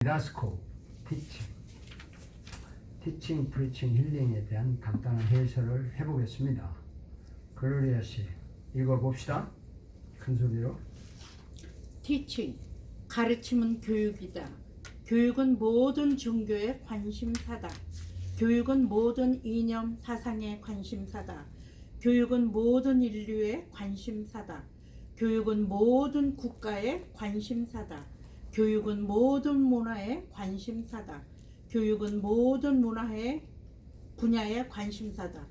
디다스코, 티칭, 프리칭, 힐링에 대한 간단한 해설을 해보겠습니다. 글로리아 씨, 읽어봅시다. 큰 소리로. 티칭, 가르침은 교육이다. 교육은 모든 종교의 관심사다. 교육은 모든 이념 사상의 관심사다. 교육은 모든 인류의 관심사다. 교육은 모든 국가의 관심사다. 교육은 모든 문화의 관심사다. 교육은 모든 문화의 분야의 관심사다.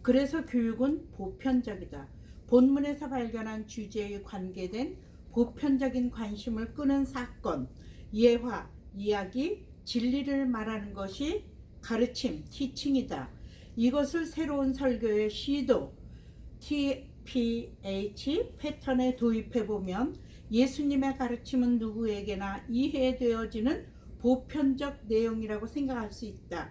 그래서 교육은 보편적이다. 본문에서 발견한 주제에 관계된 보편적인 관심을 끄는 사건, 예화, 이야기, 진리를 말하는 것이 가르침, 티칭이다. 이것을 새로운 설교의 시도, TPH 패턴에 도입해보면 예수님의 가르침은 누구에게나 이해되어지는 보편적 내용이라고 생각할 수 있다.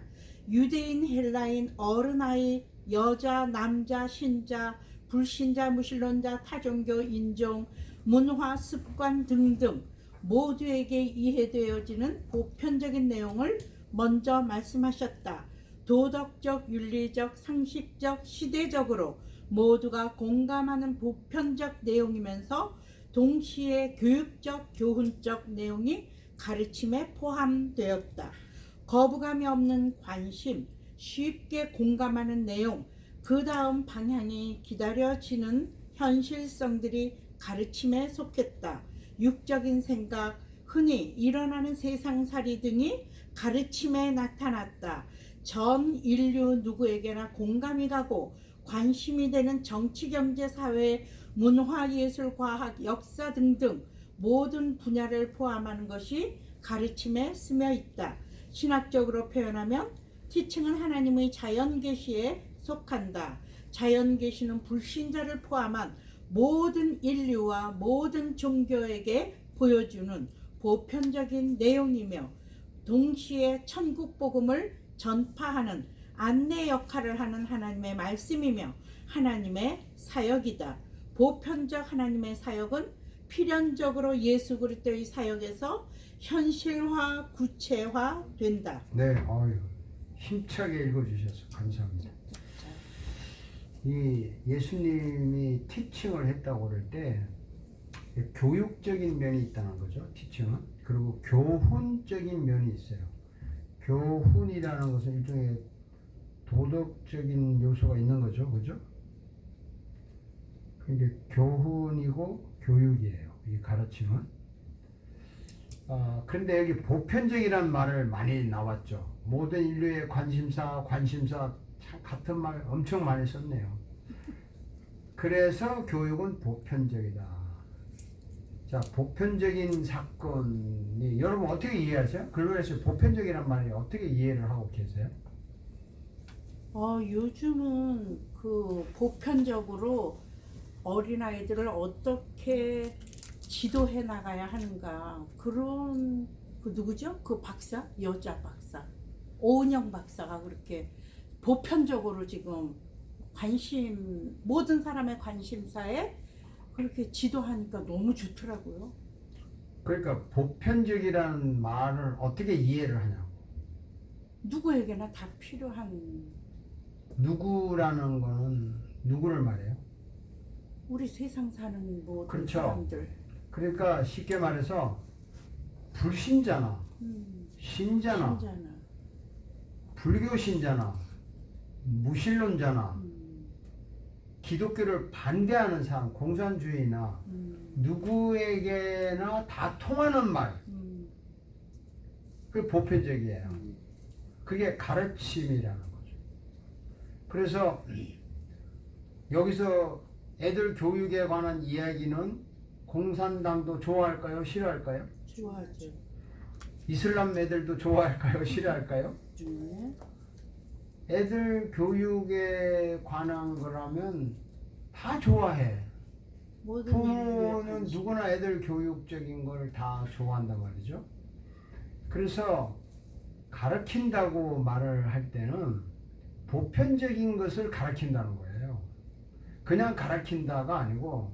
유대인, 헬라인, 어른아이, 여자, 남자, 신자, 불신자, 무신론자, 타종교, 인종, 문화, 습관 등등 모두에게 이해되어지는 보편적인 내용을 먼저 말씀하셨다. 도덕적, 윤리적, 상식적, 시대적으로 모두가 공감하는 보편적 내용이면서 동시에 교육적, 교훈적 내용이 가르침에 포함되었다. 거부감이 없는 관심, 쉽게 공감하는 내용, 그 다음 방향이 기다려지는 현실성들이 가르침에 속했다. 육적인 생각, 흔히 일어나는 세상살이 등이 가르침에 나타났다. 전 인류 누구에게나 공감이 가고 관심이 되는 정치, 경제, 사회, 문화, 예술, 과학, 역사 등등 모든 분야를 포함하는 것이 가르침에 스며 있다. 신학적으로 표현하면 티칭은 하나님의 자연계시에 속한다. 자연계시는 불신자를 포함한 모든 인류와 모든 종교에게 보여주는 보편적인 내용이며 동시에 천국 복음을 전파하는 안내 역할을 하는 하나님의 말씀이며 하나님의 사역이다. 보편적 하나님의 사역은 필연적으로 예수 그리스도의 사역에서 현실화, 구체화 된다. 네, 힘차게 읽어주셔서 감사합니다. 이 예수님이 티칭을 했다고 그럴 때 교육적인 면이 있다는 거죠. 티칭은. 그리고 교훈적인 면이 있어요. 교훈이라는 것은 일종의 도덕적인 요소가 있는 거죠. 그죠? 그게 교훈이고 교육이에요. 이 가르침은. 그런데 여기 보편적이라는 말을 많이 나왔죠. 모든 인류의 관심사 참 같은 말 엄청 많이 썼네요. 그래서 교육은 보편적이다. 자, 보편적인 사건이 여러분 어떻게 이해하세요? 글로리아에서 보편적이란 말이 어떻게 이해를 하고 계세요? 요즘은 그 보편적으로 어린아이들을 어떻게 지도해 나가야 하는가 그런 그 누구죠? 그 박사? 여자 박사 오은영 박사가 그렇게 보편적으로 지금 모든 사람의 관심사에 그렇게 지도하니까 너무 좋더라고요. 그러니까 보편적이라는 말을 어떻게 이해를 하냐고. 누구에게나 다 필요한. 누구라는 거는 누구를 말해요? 우리 세상 사는 모든 그렇죠. 사람들. 그러니까 쉽게 말해서 불신자나 신자나 불교 신자나 무신론자나 기독교를 반대하는 사람, 공산주의나 누구에게나 다 통하는 말. 그게 보편적이에요. 그게 가르침이라는 거죠. 그래서 여기서 애들 교육에 관한 이야기는 공산당도 좋아할까요? 싫어할까요? 좋아하죠. 이슬람 애들도 좋아할까요? 싫어할까요? 네. 애들 교육에 관한 거라면 다 좋아해. 부모는 누구나 애들 교육적인 걸 다 좋아한단 말이죠. 그래서 가르친다고 말을 할 때는 보편적인 것을 가르친다는 거예요. 그냥 가르친다가 아니고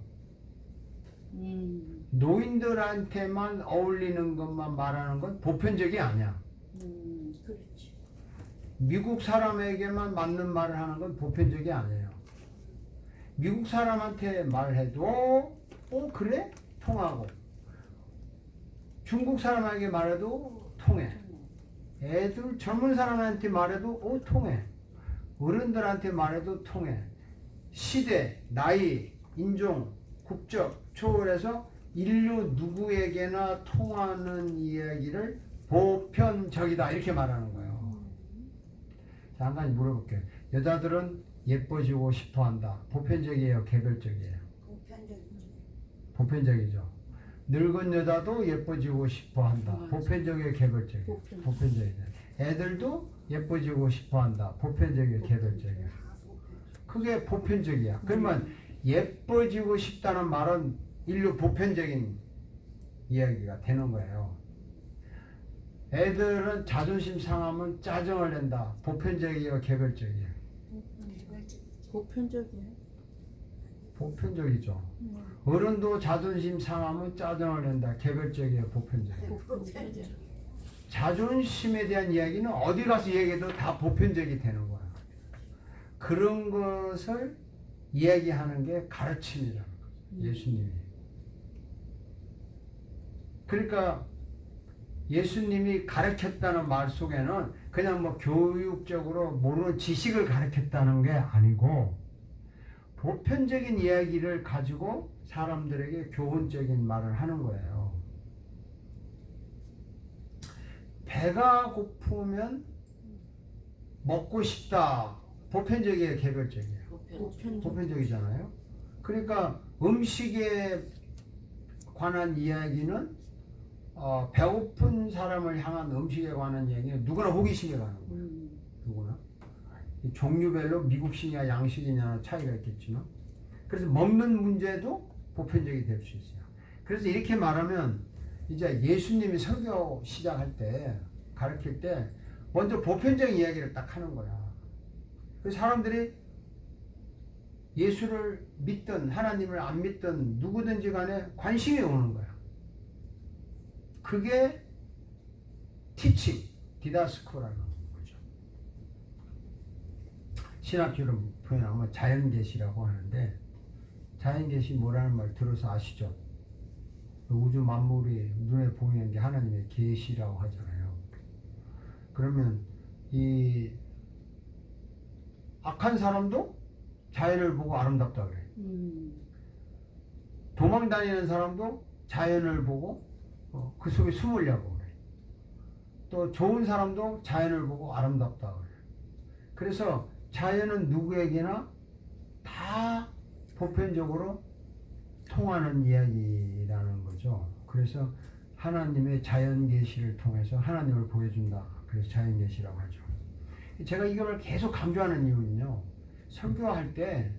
노인들한테만 어울리는 것만 말하는 건 보편적이 아니야. 그렇지. 미국 사람에게만 맞는 말을 하는 건 보편적이 아니에요. 미국 사람한테 말해도 그래? 통하고 중국 사람에게 말해도 통해. 애들 젊은 사람한테 말해도 통해. 어른들한테 말해도 통해. 시대, 나이, 인종, 국적 초월해서 인류 누구에게나 통하는 이야기를 보편적이다 이렇게 말하는 거예요. 자, 한 가지 물어볼게요. 여자들은 예뻐지고 싶어한다. 보편적이에요, 개별적이에요? 보편적이죠. 늙은 여자도 예뻐지고 싶어한다. 보편적이에요, 개별적이에요? 보편적이죠. 애들도 예뻐지고 싶어한다. 보편적이에요, 개별적이에요? 그게 보편적이야. 그러면 예뻐지고 싶다는 말은 인류 보편적인 이야기가 되는 거예요. 애들은 자존심 상하면 짜증을 낸다. 보편적이에요, 개별적이에요? 보편적이에요. 보편적이죠. 어른도 자존심 상하면 짜증을 낸다. 개별적이에요, 보편적이에요? 자존심에 대한 이야기는 어디 가서 얘기해도 다 보편적이 되는 거야. 그런 것을 이야기하는 게 가르침이라는 거죠. 예수님이. 그러니까 예수님이 가르쳤다는 말 속에는 그냥 뭐 교육적으로 모르는 지식을 가르쳤다는 게 아니고 보편적인 이야기를 가지고 사람들에게 교훈적인 말을 하는 거예요. 배가 고프면 먹고 싶다. 보편적이에요, 개별적이에요? 보편적이잖아요. 그러니까 음식에 관한 이야기는 배고픈 사람을 향한 음식에 관한 이야기는 누구나 호기심에 가는 거예요. 누구나. 종류별로 미국식이냐 양식이냐 차이가 있겠지만 그래서 먹는 문제도 보편적이 될 수 있어요. 그래서 이렇게 말하면 이제 예수님이 설교 시작할 때 가르칠 때 먼저 보편적인 이야기를 딱 하는 거야. 그래서 사람들이 예수를 믿든 하나님을 안 믿든 누구든지 간에 관심이 오는 거야. 그게 티칭, 디다스코라는 거죠. 신학교로 표현하면 자연계시라고 하는데 자연계시 뭐라는 말 들어서 아시죠? 우주 만물이 눈에 보이는 게 하나님의 계시라고 하잖아요. 그러면 이 악한 사람도 자연을 보고 아름답다 그래. 도망 다니는 사람도 자연을 보고 그 속에 숨으려고 그래. 또 좋은 사람도 자연을 보고 아름답다 그래. 그래서 자연은 누구에게나 다 보편적으로 통하는 이야기라는 거죠. 그래서 하나님의 자연 계시를 통해서 하나님을 보여준다. 그래서 자연 계시라고 하죠. 제가 이걸 계속 강조하는 이유는요. 설교할 때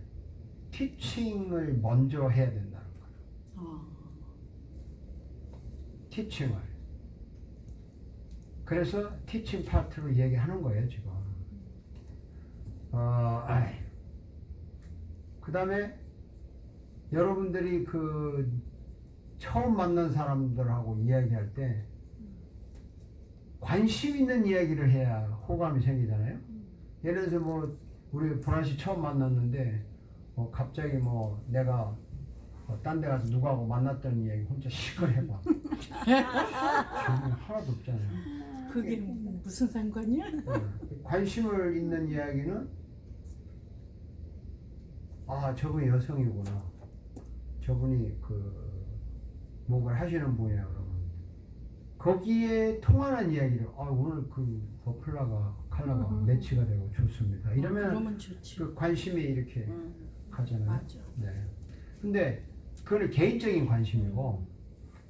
티칭을 먼저 해야 된다는 거예요. 티칭을. 그래서 티칭 파트로 얘기하는 거예요, 지금. 그 다음에 여러분들이 그 처음 만난 사람들하고 이야기할 때 관심 있는 이야기를 해야 호감이 생기잖아요. 예를 들어서 뭐 우리 보라 씨 처음 만났는데 갑자기 뭐 내가 딴 데 가서 누구하고 만났던 이야기 혼자 시끌 해봐. 재미 하나도 없잖아요. 그게 무슨 상관이야? 관심을 있는 이야기는 저분이 여성이구나. 저분이 그 뭔가를 하시는 분이야 그러면 거기에 통하는 이야기를 오늘 그 컬러가 매치가 되고 좋습니다. 이러면 그러면 좋지. 그 관심이 이렇게 가잖아요. 맞아. 네. 근데 그건 개인적인 관심이고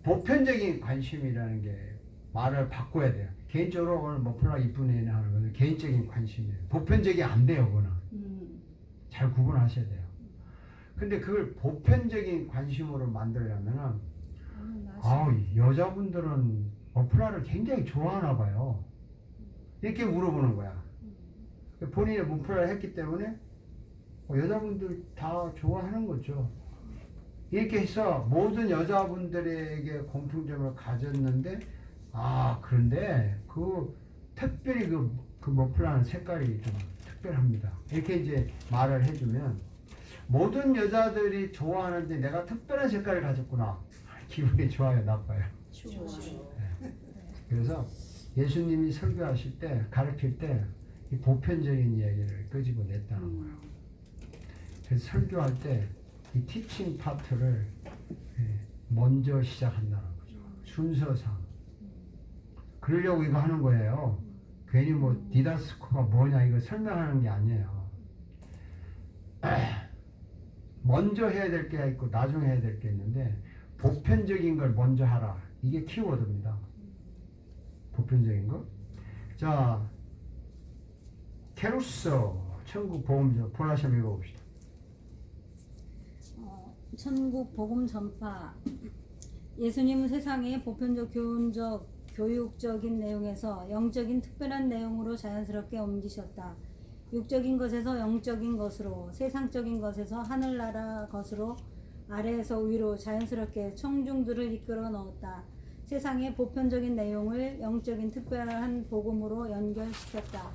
보편적인 관심이라는 게 말을 바꿔야 돼요. 개인적으로 오늘 컬러 이쁘네 하는 건 개인적인 관심이에요. 보편적이 안 돼요, 그거는. 잘 구분하셔야 돼요. 근데 그걸 보편적인 관심으로 만들려면은 여자분들은 머플라를 굉장히 좋아하나 봐요. 이렇게 물어보는 거야. 본인이 머플라를 했기 때문에 여자분들 다 좋아하는 거죠. 이렇게 해서 모든 여자분들에게 공통점을 가졌는데, 그런데 특별히 그 머플러는 색깔이 좀 특별합니다. 이렇게 이제 말을 해주면 모든 여자들이 좋아하는데 내가 특별한 색깔을 가졌구나. 기분이 좋아요, 나빠요? 좋아요. 그래서 예수님이 설교하실 때, 가르칠 때 이 보편적인 이야기를 끄집어냈다는 거예요. 그래서 설교할 때 이 티칭 파트를 먼저 시작한다는 거죠. 순서상. 그러려고 이거 하는 거예요. 괜히 뭐 디다스코가 뭐냐 이거 설명하는 게 아니에요. 먼저 해야 될 게 있고 나중에 해야 될 게 있는데 보편적인 걸 먼저 하라. 이게 키워드입니다. 보편적인 거. 자, 케루소 천국 복음서 보라시 읽어봅시다. 천국 복음 전파. 예수님은 세상의 보편적 교훈적 교육적인 내용에서 영적인 특별한 내용으로 자연스럽게 옮기셨다. 육적인 것에서 영적인 것으로, 세상적인 것에서 하늘나라 것으로, 아래에서 위로 자연스럽게 청중들을 이끌어 넣었다. 세상의 보편적인 내용을 영적인 특별한 복음으로 연결시켰다.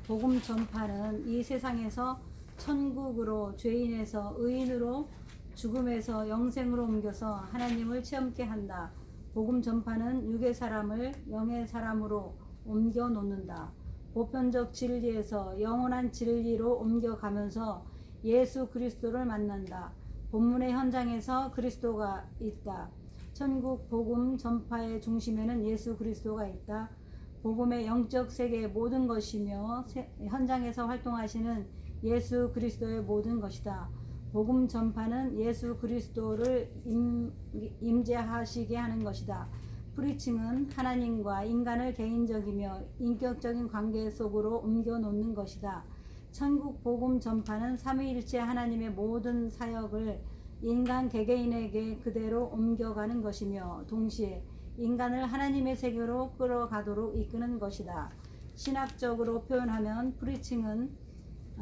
복음 전파는 이 세상에서 천국으로, 죄인에서 의인으로, 죽음에서 영생으로 옮겨서 하나님을 체험케 한다. 복음 전파는 육의 사람을 영의 사람으로 옮겨 놓는다. 보편적 진리에서 영원한 진리로 옮겨가면서 예수 그리스도를 만난다. 본문의 현장에서 그리스도가 있다. 천국 복음 전파의 중심에는 예수 그리스도가 있다. 복음의 영적 세계의 모든 것이며 현장에서 활동하시는 예수 그리스도의 모든 것이다. 복음 전파는 예수 그리스도를 임재하시게 하는 것이다. 프리칭은 하나님과 인간을 개인적이며 인격적인 관계 속으로 옮겨 놓는 것이다. 천국 복음 전파는 삼위일체 하나님의 모든 사역을 인간 개개인에게 그대로 옮겨가는 것이며 동시에 인간을 하나님의 세계로 끌어가도록 이끄는 것이다. 신학적으로 표현하면 프리칭은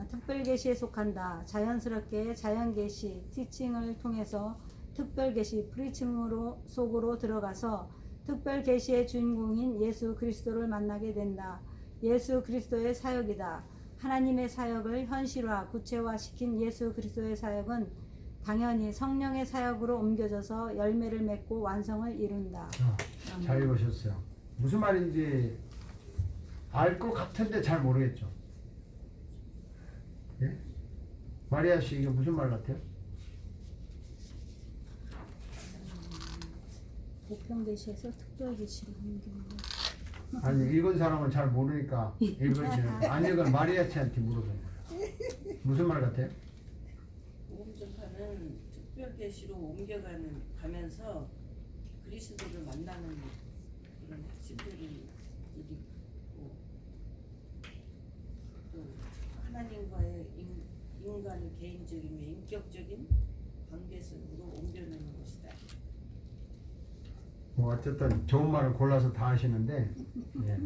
특별계시에 속한다. 자연스럽게 자연계시, 티칭을 통해서 특별계시, 프리칭으로 속으로 들어가서 특별계시의 주인공인 예수 그리스도를 만나게 된다. 예수 그리스도의 사역이다. 하나님의 사역을 현실화, 구체화시킨 예수 그리스도의 사역은 당연히 성령의 사역으로 옮겨져서 열매를 맺고 완성을 이룬다. 잘 읽으셨어요. 무슨 말인지 알 것 같은데 잘 모르겠죠. 예? 마리아 씨 이게 무슨 말 같아요? 보편계시에서 특별계시로 옮기는 거. 아니 읽은 사람은 잘 모르니까 읽으시는 안 읽은 마리아 씨한테 물어본 거예요. 무슨 말 같아요? 복음 전파는 특별 계시로 옮겨가면서 그리스도를 만나는 그런 핵심들이 있고 또 하나님과의 인간의 개인적이며 인격적인 관계 속으로 옮겨내는 것이다. 뭐 어쨌든 좋은 말을 골라서 다 하시는데 예.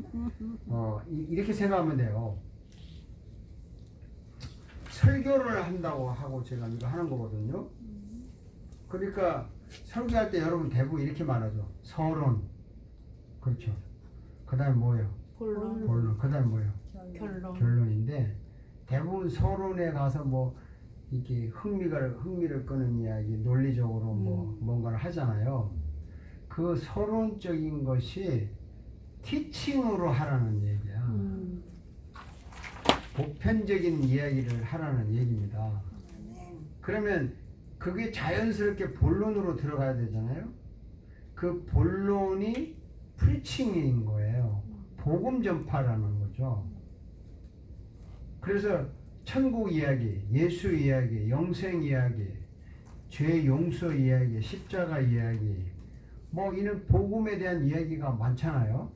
이렇게 생각하면 돼요. 설교를 한다고 하고 제가 이거 하는 거거든요. 그러니까 설교할 때 여러분 대부분 이렇게 말하죠. 서론. 그렇죠. 그 다음에 뭐예요? 본론. 그 다음에 뭐예요? 결론. 결론인데 대부분 서론에 가서 뭐 이렇게 흥미를 끄는 이야기, 논리적으로 뭐 뭔가를 하잖아요. 그 서론적인 것이 티칭으로 하라는 얘기야. 보편적인 이야기를 하라는 얘기입니다. 그러면 그게 자연스럽게 본론으로 들어가야 되잖아요. 그 본론이 프리칭인 거예요. 복음 전파라는 거죠. 그래서 천국 이야기, 예수 이야기, 영생 이야기, 죄 용서 이야기, 십자가 이야기, 뭐 이런 복음에 대한 이야기가 많잖아요.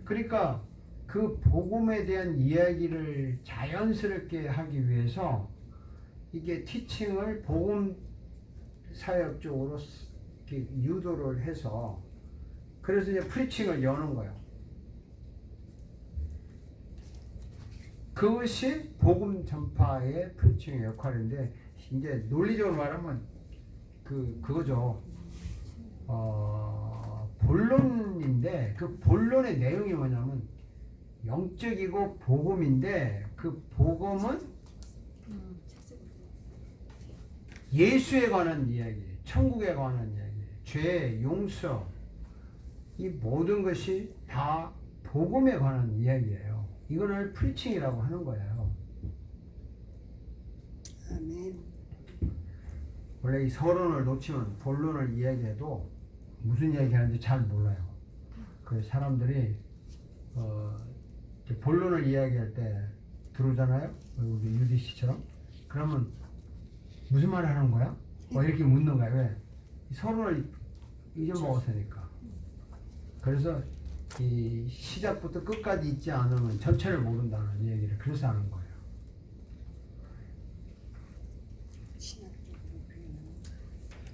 그러니까 그 복음에 대한 이야기를 자연스럽게 하기 위해서 이게 티칭을 복음 사역 쪽으로 이렇게 유도를 해서 그래서 이제 프리칭을 여는 거예요. 그것이 복음 전파의 프리칭의 역할인데 이제 논리적으로 말하면 그거죠. 본론인데 그 본론의 내용이 뭐냐면 영적이고 복음인데 그 복음은 예수에 관한 이야기, 천국에 관한 이야기, 죄, 용서, 이 모든 것이 다 복음에 관한 이야기예요. 이거를 프리칭이라고 하는 거예요. 아멘. 원래 이 서론을 놓치면 본론을 이야기해도 무슨 이야기하는지 잘 몰라요. 그 사람들이 이렇게 본론을 이야기할 때 들어오잖아요. 우리 유디 씨처럼. 그러면 무슨 말을 하는 거야? 이렇게 묻는 거야. 왜? 이 서론을 잊어먹었으니까. 그래서 이 시작부터 끝까지 잊지 않으면 전체를 모른다는 얘기를 그래서 하는 거예요.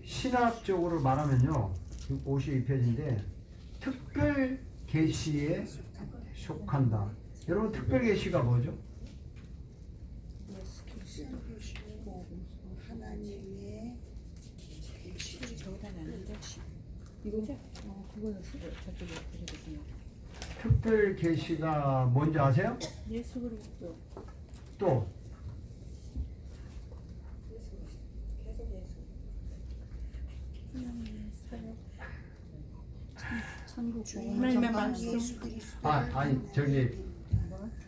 신학적으로 말하면요, 52페이지인데 특별 계시에 속한다. 여러분 특별 계시가 뭐죠? 하나님의 계시를 적어달라는데 이거죠? 그거였어. 저쪽에 그려졌구나. 특별 계시가 뭔지 아세요? 예수 그리스도. 또 천국 하나님의 말씀. 아니 저기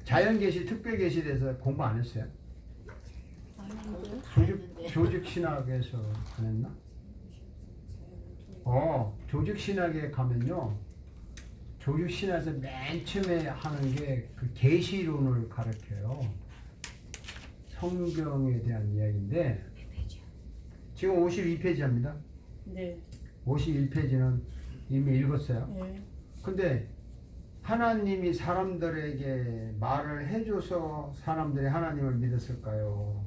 자연 계시, 특별 계시에 대해서 공부 안 했어요? 조직 신학에서 안 했나? 조직 신학에 가면요, 조직 신학에서 맨 처음에 하는 게 그 계시론을 가르쳐요. 성경에 대한 이야기인데 지금 52페이지입니다. 네. 51페이지는 이미 읽었어요. 네. 근데 하나님이 사람들에게 말을 해줘서 사람들이 하나님을 믿었을까요?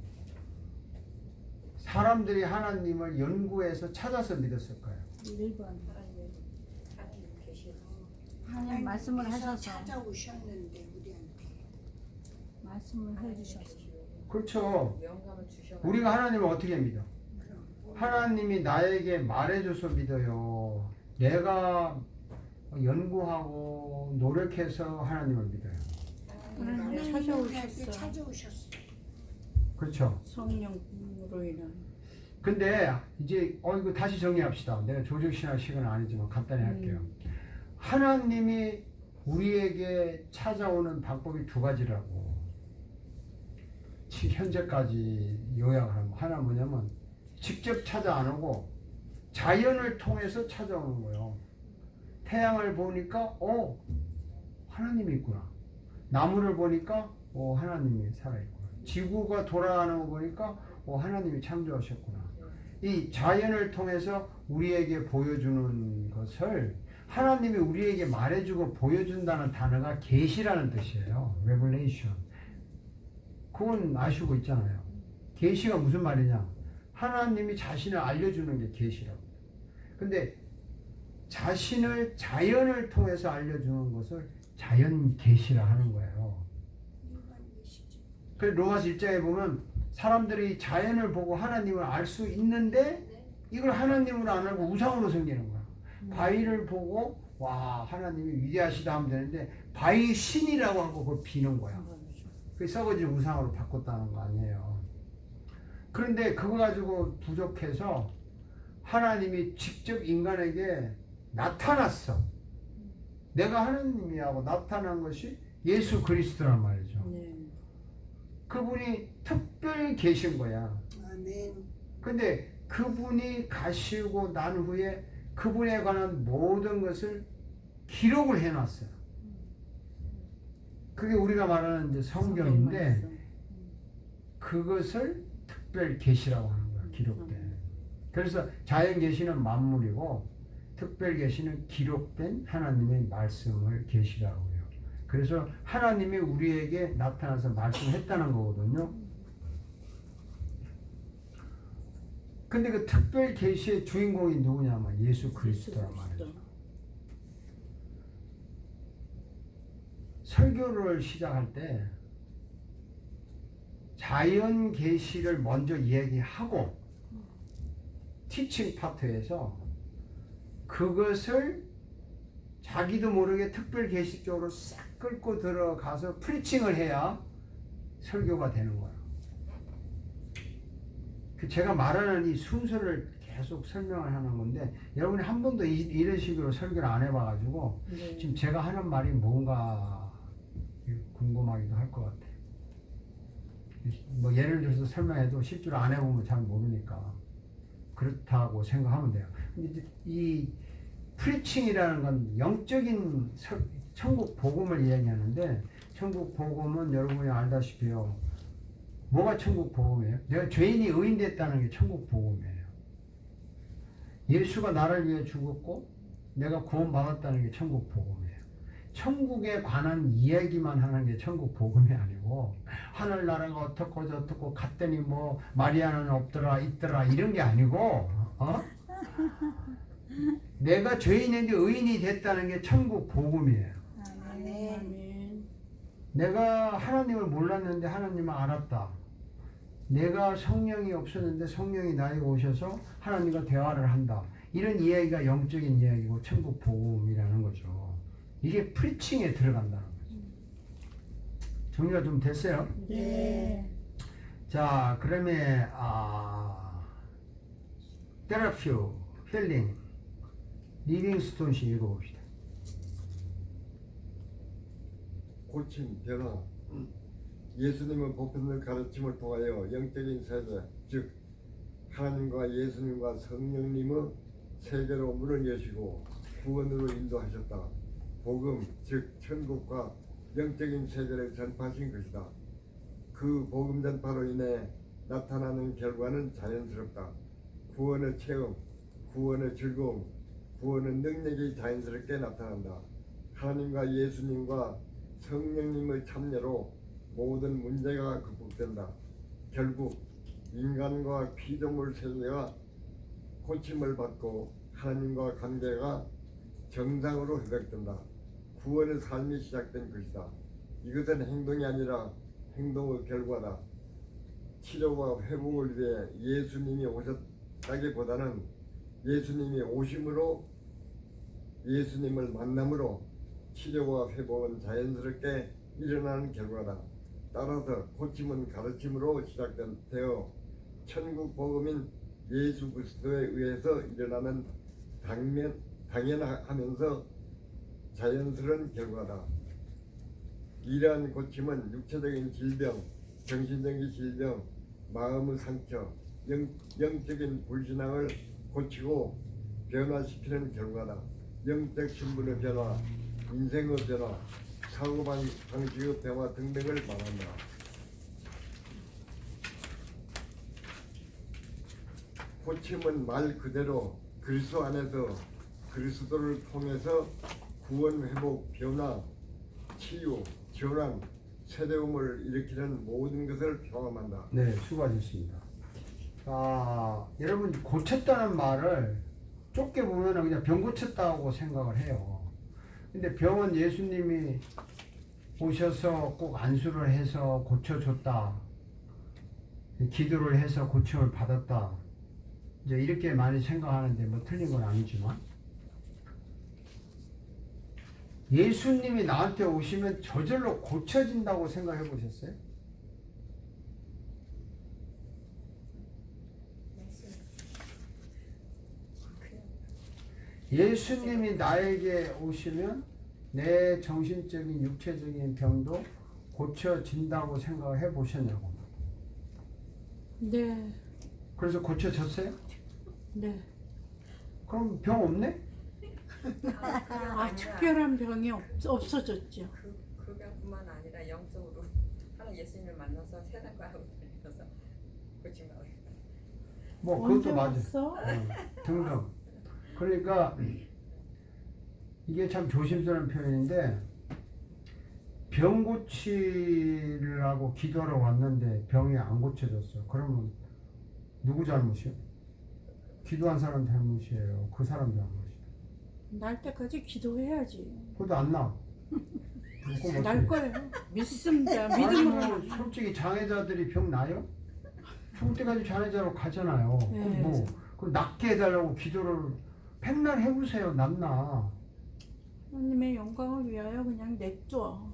사람들이 하나님을 연구해서 찾아서 믿었을까요? 1번. 하나님 말씀을 하셔서 찾아오셨는데 우리한테 말씀을 해주셔서. 그렇죠. 우리가 하나님을 어떻게 믿어? 하나님이 나에게 말해줘서 믿어요. 내가 연구하고 노력해서 하나님을 믿어요. 하나님 찾아오셨어. 그렇죠. 성령으로 인한. 근데 이제 이거 다시 정리합시다. 내가 조직신학 시간은 아니지만 간단히 할게요. 하나님이 우리에게 찾아오는 방법이 두 가지라고. 현재까지 요약을 하면 하나 뭐냐면 직접 찾아 안 오고 자연을 통해서 찾아오는 거예요. 태양을 보니까 하나님이 있구나. 나무를 보니까 하나님이 살아있구나. 지구가 돌아가는 거 보니까 하나님이 창조하셨구나. 이 자연을 통해서 우리에게 보여주는 것을 하나님이 우리에게 말해주고 보여준다는 단어가 계시라는 뜻이에요. Revelation. 그건 아시고 있잖아요. 계시가 무슨 말이냐? 하나님이 자신을 알려주는 게 계시라고. 근데 자신을 자연을 통해서 알려주는 것을 자연 계시라 하는 거예요. 그래서 로마서 1장에 보면 사람들이 자연을 보고 하나님을 알 수 있는데 이걸 하나님으로 안 알고 우상으로 섬기는 거야. 바위를 보고 와 하나님이 위대하시다 하면 되는데 바위 신이라고 하고 그걸 비는 거야. 그 썩어진 우상으로 바꿨다는 거 아니에요. 그런데 그거 가지고 부족해서 하나님이 직접 인간에게 나타났어. 내가 하나님이라고 나타난 것이 예수 그리스도란 말이죠. 네. 그분이 특별 계신 거야. 아멘. 근데 그분이 가시고 난 후에 그분에 관한 모든 것을 기록을 해놨어요. 그게 우리가 말하는 이제 성경인데 그것을 특별 계시라고 하는 거야. 기록된. 그래서 자연 계시는 만물이고 특별 계시는 기록된 하나님의 말씀을 계시라고 해요. 그래서 하나님이 우리에게 나타나서 말씀했다는 거거든요. 근데 그 특별 계시의 주인공이 누구냐면 예수 그리스도란 말이죠. 설교를 시작할 때 자연 계시를 먼저 얘기하고 티칭 파트에서 그것을 자기도 모르게 특별 계시적으로 싹 끌고 들어가서 프리칭을 해야 설교가 되는 거야. 그 제가 말하는 이 순서를 계속 설명을 하는 건데 여러분이 한 번도 이런 식으로 설교를 안 해봐가지고 네. 지금 제가 하는 말이 뭔가 궁금하기도 할 것 같아요. 뭐 예를 들어서 설명해도 실제로 안 해보면 잘 모르니까 그렇다고 생각하면 돼요. 근데 이 프리칭이라는 건 영적인 천국 복음을 이야기하는데 천국 복음은 여러분이 알다시피요. 뭐가 천국 복음이에요? 내가 죄인이 의인 됐다는 게 천국 복음이에요. 예수가 나를 위해 죽었고 내가 구원받았다는 게 천국 복음이에요. 천국에 관한 이야기만 하는 게 천국 복음이 아니고 하늘나라가 어떻고 저떻고 갔더니 뭐 마리아는 없더라 있더라 이런 게 아니고 내가 죄인인데 의인이 됐다는 게 천국 복음이에요. 아멘. 내가 하나님을 몰랐는데 하나님을 알았다. 내가 성령이 없었는데 성령이 나에게 오셔서 하나님과 대화를 한다. 이런 이야기가 영적인 이야기고 천국 복음이라는 거죠. 이게 프리칭에 들어간다는 거죠. 정리가 좀 됐어요? 네. 자, 그러면 테라퓨, 힐링, 리빙스톤씨 읽어봅시다. 고침, 변화. 예수님의 보편적 가르침을 통하여 영적인 세계, 즉 하나님과 예수님과 성령님의 세계로 문을 여시고 구원으로 인도하셨다. 복음, 즉 천국과 영적인 세계를 전파하신 것이다. 그 복음 전파로 인해 나타나는 결과는 자연스럽다. 구원의 체험, 구원의 즐거움, 구원의 능력이 자연스럽게 나타난다. 하나님과 예수님과 성령님의 참여로 모든 문제가 극복된다. 결국 인간과 피조물 세계가 고침을 받고 하나님과 관계가 정상으로 회복된다. 구원의 삶이 시작된 것이다. 이것은 행동이 아니라 행동의 결과다. 치료와 회복을 위해 예수님이 오셨다기보다는 예수님이 오심으로 예수님을 만남으로 치료와 회복은 자연스럽게 일어나는 결과다. 따라서 고침은 가르침으로 시작되어 천국 복음인 예수 그리스도에 의해서 일어나는 당연하면서 자연스러운 결과다. 이러한 고침은 육체적인 질병, 정신적인 질병, 마음의 상처, 영적인 불신앙을 고치고 변화시키는 결과다. 영적 신분의 변화, 인생의 변화, 사고방식의 변화 등등을 말한다. 고침은 말 그대로 그리스도 안에서 그리스도를 통해서 구원, 회복, 변화, 치유, 전환, 새로움을 일으키는 모든 것을 포함한다. 네, 수고하셨습니다. 여러분 고쳤다는 말을 좁게 보면 그냥 병 고쳤다고 생각을 해요. 근데 병은 예수님이 오셔서 꼭 안수를 해서 고쳐줬다. 기도를 해서 고침을 받았다. 이제 이렇게 많이 생각하는데 뭐 틀린 건 아니지만 예수님이 나한테 오시면 저절로 고쳐진다고 생각해 보셨어요? 예수님이 나에게 오시면 내 정신적인 육체적인 병도 고쳐진다고 생각을 해 보셨냐고. 네. 그래서 고쳐졌어요? 네. 그럼 병 없네? 특별한 병이 없어졌죠. 그뿐만 아니라 영적으로 하나 예수님을 만나서 세상과 하고 다니면서 고침하고 있다. 뭐 언제 그것도 맞아. 왔어? 등등. 그러니까 이게 참 조심스러운 표현인데 병 고치를 하고 기도하러 왔는데 병이 안 고쳐졌어. 그러면 누구 잘못이요? 기도한 사람 잘못이에요? 그 사람 잘못이에요? 날 때까지 기도해야지. 그것도 안 나. 날 거예요. 믿습니다. 아니 믿음으로. 뭐 솔직히 장애자들이 병 나요? 죽을 때까지 장애자로 가잖아요. 네. 그럼 뭐 그 낫게 해달라고 기도를 백날 해보세요. 낫나. 하나님의 영광을 위하여 그냥 냅둬.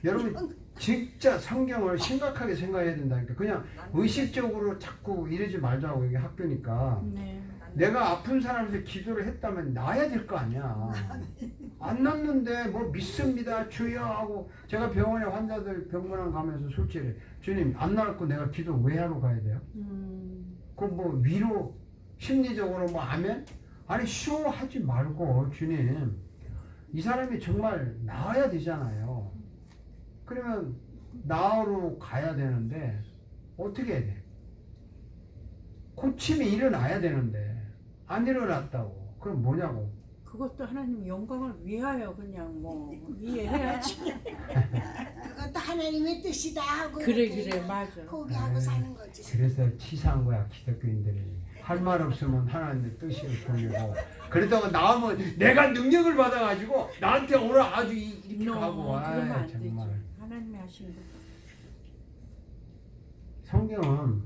여러분 진짜 성경을 심각하게 생각해야 된다니까. 그냥 의식적으로 자꾸 이러지 말자고. 이게 학교니까. 네. 내가 아픈 사람한테 기도를 했다면 나야 될 거 아니야. 안 낫는데 뭐 믿습니다 주여 하고. 제가 병원에 환자들 병문안 가면서 솔직히 주님 안 나았고 내가 기도 왜 하러 가야 돼요? 그 뭐 위로 심리적으로 뭐 하면 아니 쇼하지 말고 주님 이 사람이 정말 나아야 되잖아요. 그러면 나으로 가야 되는데 어떻게 해야 돼? 고침이 일어나야 되는데 안 일어났다고. 그럼 뭐냐고. 그것도 하나님 영광을 위하여 그냥 뭐 이해해야지. 그것도 하나님의 뜻이다 하고 그래 이렇게 그래 맞아. 포기하고 사는 거지. 그래서 치사한 거야 기독교인들이. 할 말 없으면 하나님의 뜻을 돌리고 그러다가 나오면 내가 능력을 받아가지고 나한테 오늘 아주 이렇게 가고. 그러면 안 되지. 정말 하나님이 하신 거. 성경은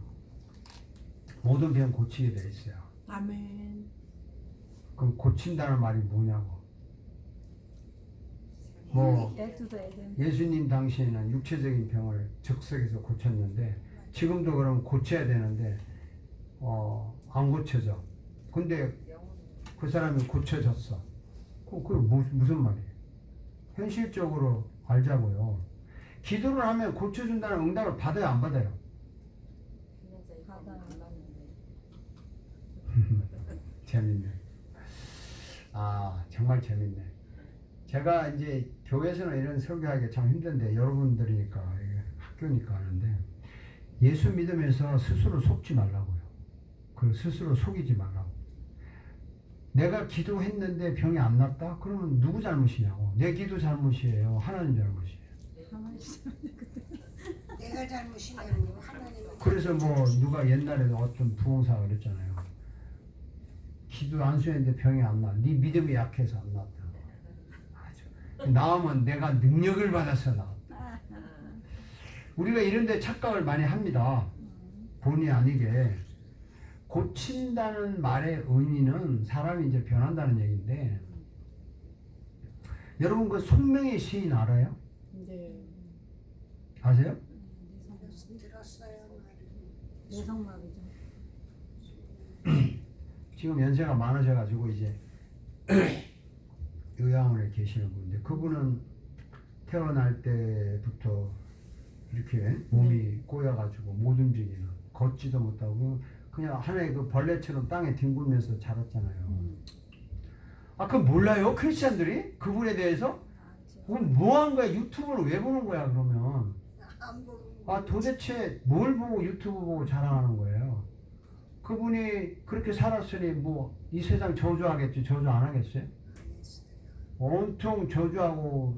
모든 병 고치게 돼 있어요. 아멘. 그럼 고친다는 말이 뭐냐고. 뭐 냅둬야 돼. 예수님 당시에는 육체적인 병을 즉석에서 고쳤는데 지금도 그럼 고쳐야 되는데 안 고쳐져. 근데 그 사람이 고쳐졌어. 그게 무슨 말이에요? 현실적으로 알자고요. 기도를 하면 고쳐준다는 응답을 받아요, 안 받아요? 재밌네. 아, 정말 재밌네. 제가 이제 교회에서는 이런 설교하기 참 힘든데 여러분들이니까 이게 학교니까 하는데 예수 믿으면서 스스로 속지 말라고요. 그 스스로 속이지 말라고. 내가 기도했는데 병이 안 났다? 그러면 누구 잘못이냐고. 내 기도 잘못이에요. 하나님 잘못이에요. 내가 잘못이 아니고 하나님은. 그래서 뭐 누가 옛날에 어떤 부흥사가 그랬잖아요. 기도 안 수했는데 병이 안 나. 네 믿음이 약해서 안 났다. 나오면 내가 능력을 받아서 나왔다. 우리가 이런데 착각을 많이 합니다. 본의 아니게. 고친다는 말의 의미는 사람이 이제 변한다는 얘기인데 여러분 그 송명의 시인 알아요? 네. 아세요? 들었어요. 내성마비죠. 지금 연세가 많으셔가지고 이제 요양원에 계시는 분인데 그분은 태어날 때부터 이렇게 몸이 꼬여가지고 못 움직이는, 걷지도 못하고 그냥 하나의 그 벌레처럼 땅에 뒹굴면서 자랐잖아요. 아, 그거 몰라요? 크리스찬들이? 그분에 대해서? 그건 뭐 한 거야? 유튜브를 왜 보는 거야, 그러면? 안 보는 아, 도대체 뭘 보고 유튜브 보고 자랑하는 거예요? 그분이 그렇게 살았으니 뭐 이 세상 저주하겠지, 저주 안 하겠어요? 온통 저주하고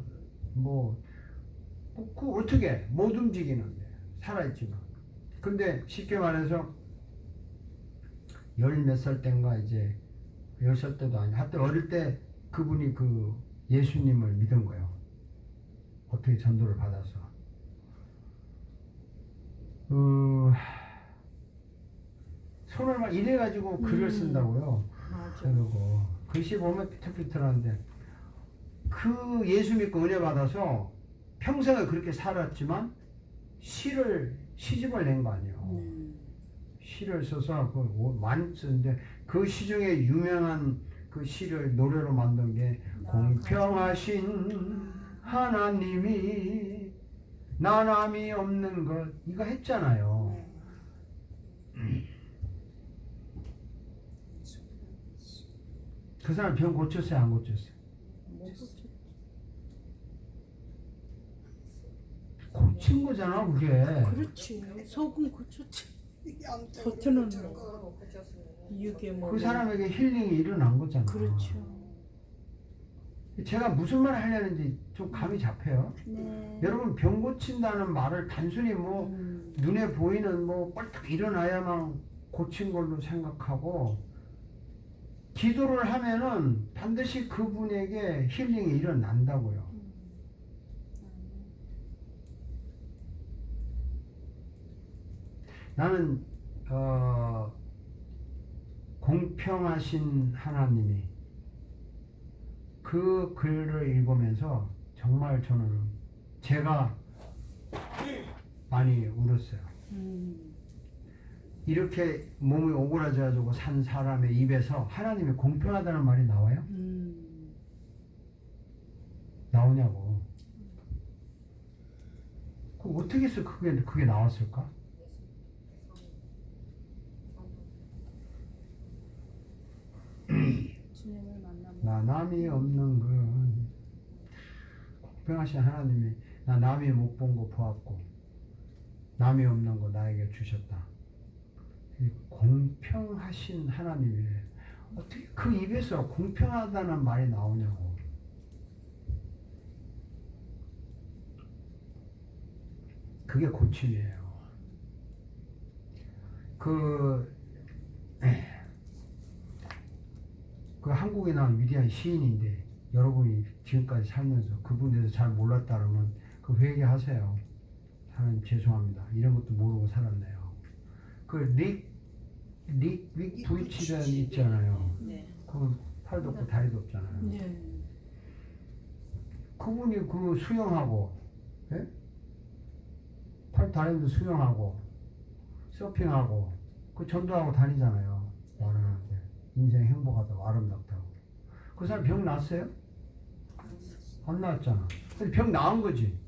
그 어떻게 못 움직이는데 살아있지만. 근데 쉽게 말해서 열 몇 살 때인가 이제 10살 때도 아니야. 하여튼 어릴 때 그분이 그 예수님을 믿은 거예요. 어떻게 전도를 받아서. 손을 막 이래가지고 글을 쓴다고요. 맞아. 그리고 글씨 보면 삐뚤삐뚤한데 그 예수 믿고 은혜 받아서 평생을 그렇게 살았지만 시집을 낸 거 아니에요. 시를 써서 많이 쓰는데 그 시 중에 유명한 그 시를 노래로 만든 게 공평하신 하나님이 나남이 없는 것 이거 했잖아요. 그 사람 병 고쳤어요, 안 고쳤어요? 고친 거잖아, 그게. 그렇지. 속은 고쳤지. 영적으로 겉으로는 고쳤고. 이게 뭐. 그 사람에게 힐링이 일어난 거잖아. 그렇죠. 제가 무슨 말을 하려는지 좀 감이 잡혀요. 네. 여러분 병 고친다는 말을 단순히 뭐 눈에 보이는 뭐 뻘딱 일어나야만 고친 걸로 생각하고 기도를 하면은 반드시 그분에게 힐링이 일어난다고요. 나는 공평하신 하나님이 그 글을 읽으면서 정말 저는 제가 많이 울었어요. 이렇게 몸이 오그라져가지고 산 사람의 입에서 하나님이 공평하다는 말이 나와요? 나오냐고. 그 어떻게 해서 그게 나왔을까? 주님을 만나면 나 남이 없는 건 공평하신 하나님이 나 남이 못 본 거 보았고 남이 없는 거 나에게 주셨다. 이 공평하신 하나님이래. 어떻게 그 입에서 공평하다는 말이 나오냐고. 그게 고침이에요. 그 한국에 나온 위대한 시인인데 여러분이 지금까지 살면서 그분에 대해서 잘 몰랐다 그러면 그 회개하세요. 하나님 죄송합니다. 이런 것도 모르고 살았네요. 그 릭 부이치라는 있잖아요. 네. 그건 팔도 없고 다리도 없잖아요. 네. 그분이 그 수영하고, 예? 팔 다리도 수영하고, 서핑하고, 그 전도하고 다니잖아요. 말하는데 인생 행복하다고 아름답다고. 그 사람 병 났어요? 안 나왔잖아. 근데 병 나은 거지.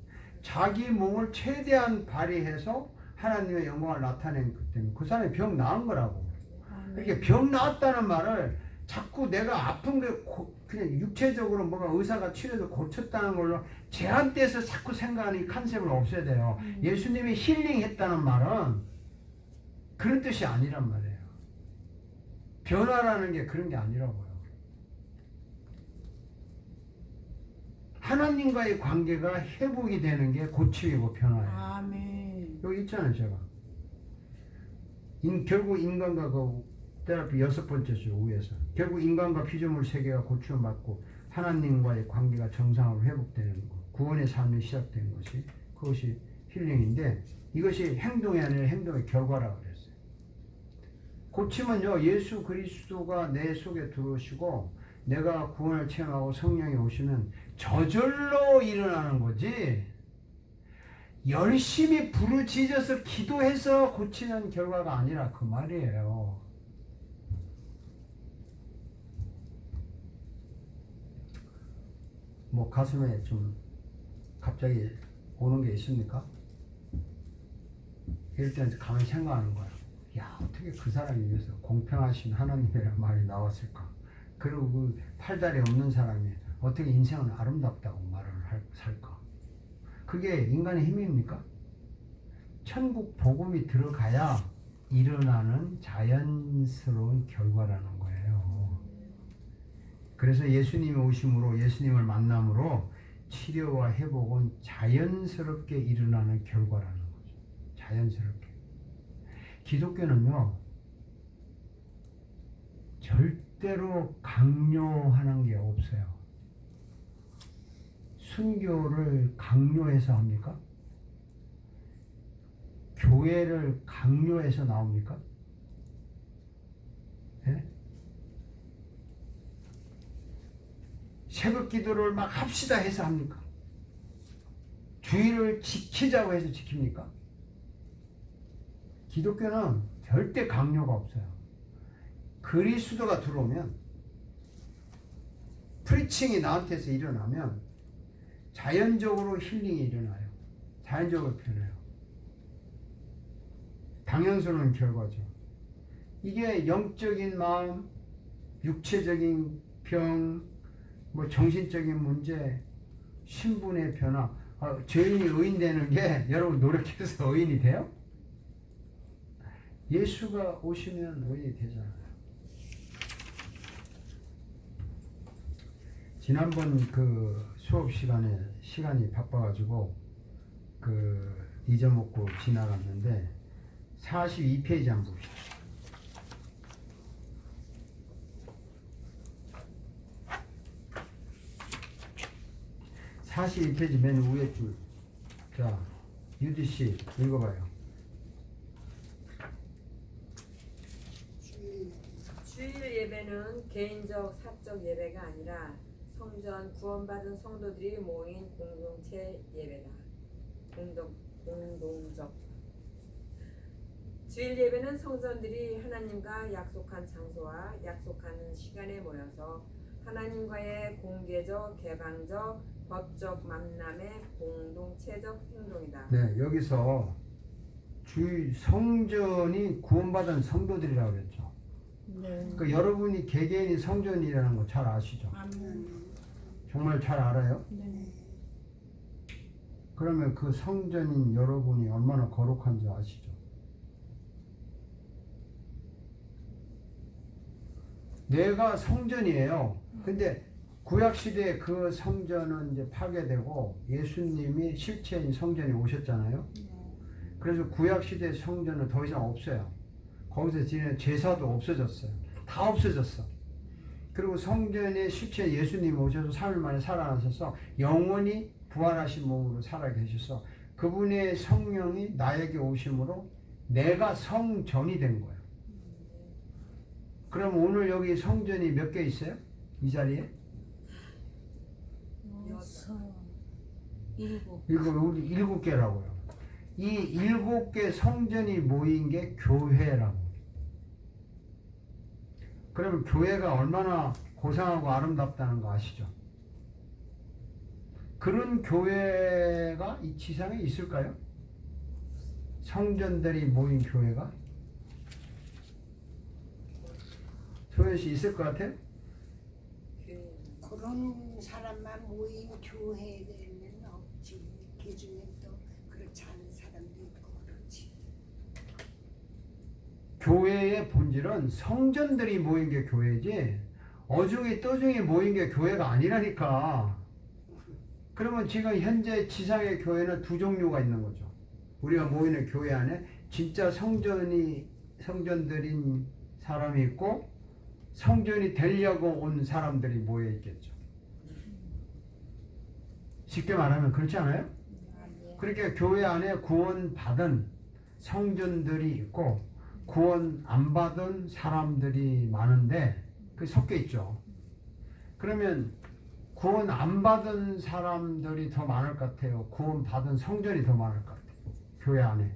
자기 몸을 최대한 발휘해서 하나님의 영광을 나타낸 것 때문에 그 사람이 병 나은 거라고. 그러니까 병 나았다는 말을 자꾸 내가 아픈 게 그냥 육체적으로 뭐가 의사가 치료해서 고쳤다는 걸로 제한돼서 자꾸 생각하는 이 컨셉을 없애야 돼요. 예수님이 힐링했다는 말은 그런 뜻이 아니란 말이에요. 변화라는 게 그런 게 아니라고요. 하나님과의 관계가 회복이 되는 게 고침이고 변화예요. 아멘. 여기 있잖아요, 제가. 결국 인간과 그 테라피 6번째죠, 위에서. 결국 인간과 피조물 세계가 고침을 받고 하나님과의 관계가 정상으로 회복되는 것, 구원의 삶이 시작되는 것이 그것이 힐링인데 이것이 행동이 아니라 행동의 결과라고 그랬어요. 고침은요, 예수 그리스도가 내 속에 들어오시고 내가 구원을 체험하고 성령이 오시면 저절로 일어나는 거지 열심히 부르짖어서 기도해서 고치는 결과가 아니라 그 말이에요. 뭐 가슴에 좀 갑자기 오는 게 있습니까? 이럴 때는 가만히 생각하는 거야. 야, 어떻게 그 사람이 위해서 공평하신 하나님이라는 말이 나왔을까? 그리고 그 팔다리 없는 사람이 어떻게 인생은 아름답다고 말을 살까? 그게 인간의 힘입니까? 천국 복음이 들어가야 일어나는 자연스러운 결과라는 거예요. 그래서 예수님이 오심으로 예수님을 만남으로 치료와 회복은 자연스럽게 일어나는 결과라는 거죠. 자연스럽게. 기독교는요, 절대로 강요하는 게 없어요. 순교를 강요해서 합니까? 교회를 강요해서 나옵니까? 네? 새벽 기도를 막 합시다 해서 합니까? 주의를 지키자고 해서 지킵니까? 기독교는 절대 강요가 없어요. 그리스도가 들어오면, 프리칭이 나한테서 일어나면 자연적으로 힐링이 일어나요. 자연적으로 변해요. 당연스러운 결과죠. 이게 영적인 마음, 육체적인 병, 뭐 정신적인 문제, 신분의 변화, 죄인이 의인 되는 게 여러분 노력해서 의인이 돼요? 예수가 오시면 의인이 되잖아요. 지난번 그 수업 시간에 시간이 바빠가지고 잊어먹고 지나갔는데 42페이지 한번 봅시다. 42페이지 맨 위에 줄. 자, 유디 씨 읽어봐요. 개인적 사적 예배가 아니라 성전 구원받은 성도들이 모인 공동체 예배다. 공동적 주일 예배는 성전들이 하나님과 약속한 장소와 약속하는 시간에 모여서 하나님과의 공개적, 개방적, 법적 만남의 공동체적 행동이다. 네, 여기서 주의 성전이 구원받은 성도들이라고 그랬죠. 네. 그 여러분이 개개인이 성전이라는 거 잘 아시죠? 아멘. 정말 잘 알아요? 네. 그러면 그 성전인 여러분이 얼마나 거룩한 줄 아시죠? 내가 성전이에요. 근데 구약 시대에 그 성전은 이제 파괴되고 예수님이 실체인 성전이 오셨잖아요. 그래서 구약 시대 성전은 더 이상 없어요. 거기서 지내는 제사도 없어졌어요. 다 없어졌어. 그리고 성전의 실체 예수님이 오셔서 3일 만에 살아나셔서 영원히 부활하신 몸으로 살아계셔서 그분의 성령이 나에게 오심으로 내가 성전이 된 거예요. 그럼 오늘 여기 성전이 몇 개 있어요? 이 자리에? 7개라고요. 이 7개 성전이 모인 게 교회라고. 그러면 교회가 얼마나 고상하고 아름답다는 거 아시죠? 그런 교회가 이 지상에 있을까요? 성전들이 모인 교회가? 소연 씨 있을 것 같아요? 그런 사람만 모인 교회는 없지. 그 중에 또 그렇지 않은 사람도 있고 그렇지. 교회의 본질은 성전들이 모인 게 교회지 어중이 떠중이 모인 게 교회가 아니라니까. 그러면 지금 현재 지상의 교회는 두 종류가 있는 거죠. 우리가 모이는 교회 안에 진짜 성전들인 사람이 있고 성전이 되려고 온 사람들이 모여 있겠죠. 쉽게 말하면 그렇지 않아요? 그러니까 교회 안에 구원받은 성전들이 있고 구원 안 받은 사람들이 많은데 그 섞여 있죠. 그러면 구원 안 받은 사람들이 더 많을 것 같아요? 구원 받은 성전이 더 많을 것 같아요? 교회 안에.